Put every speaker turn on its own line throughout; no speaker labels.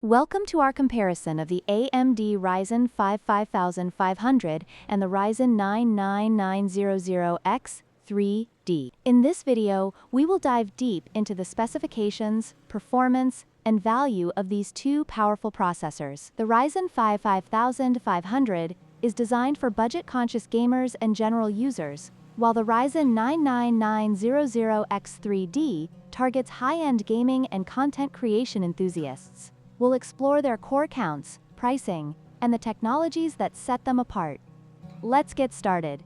Welcome to our comparison of the AMD Ryzen 5 5500 and the Ryzen 9 9900X3D. In this video, we will dive deep into the specifications, performance, and value of these two powerful processors. The Ryzen 5 5500 is designed for budget-conscious gamers and general users, while the Ryzen 9 9900X3D targets high-end gaming and content creation enthusiasts. We'll explore their core counts, pricing, and the technologies that set them apart. Let's get started.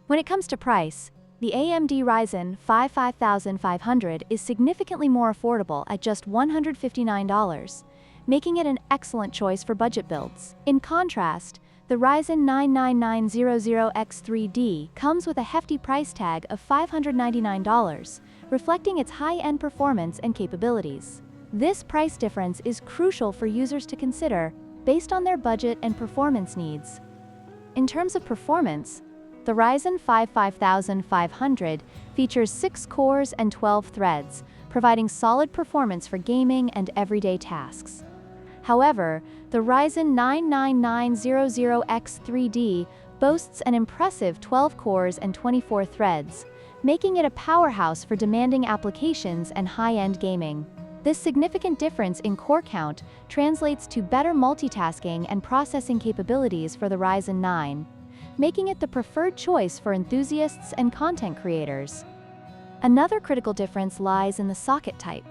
When it comes to price, the AMD Ryzen 5 5500 is significantly more affordable at just $159, making it an excellent choice for budget builds. In contrast, the Ryzen 9 9900X3D comes with a hefty price tag of $599, reflecting its high-end performance and capabilities. This price difference is crucial for users to consider based on their budget and performance needs. In terms of performance, the Ryzen 5 5500 features 6 cores and 12 threads, providing solid performance for gaming and everyday tasks. However, the Ryzen 9 9900X3D boasts an impressive 12 cores and 24 threads, making it a powerhouse for demanding applications and high-end gaming. This significant difference in core count translates to better multitasking and processing capabilities for the Ryzen 9, making it the preferred choice for enthusiasts and content creators. Another critical difference lies in the socket type.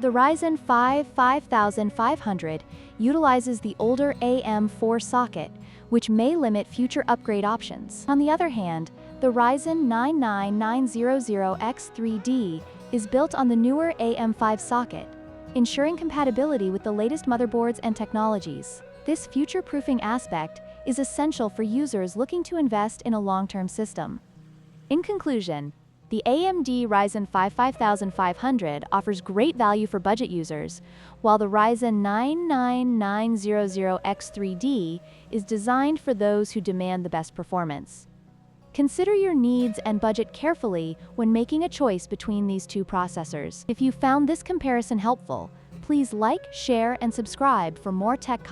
The Ryzen 5 5500 utilizes the older AM4 socket, which may limit future upgrade options. On the other hand, the Ryzen 9 9900X3D is built on the newer AM5 socket, ensuring compatibility with the latest motherboards and technologies. This future-proofing aspect is essential for users looking to invest in a long-term system. In conclusion, the AMD Ryzen 5 5500 offers great value for budget users, while the Ryzen 9 9900X3D is designed for those who demand the best performance. Consider your needs and budget carefully when making a choice between these two processors. If you found this comparison helpful, please like, share, and subscribe for more tech content.